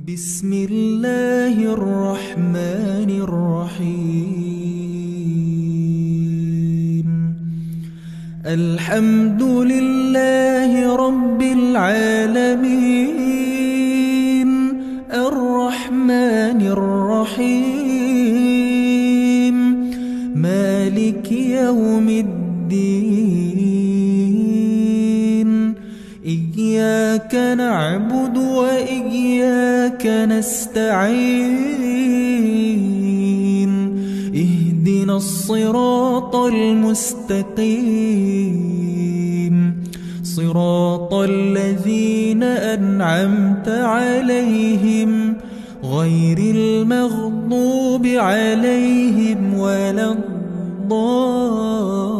بسم الله الرحمن الرحيم. الحمد لله رب العالمين، الرحمن الرحيم، مالك يوم الدين. إياك نعبد وإياك نستعين، اهدنا الصراط المستقيم، صراط الذين أنعمت عليهم غير المغضوب عليهم ولا الضالين.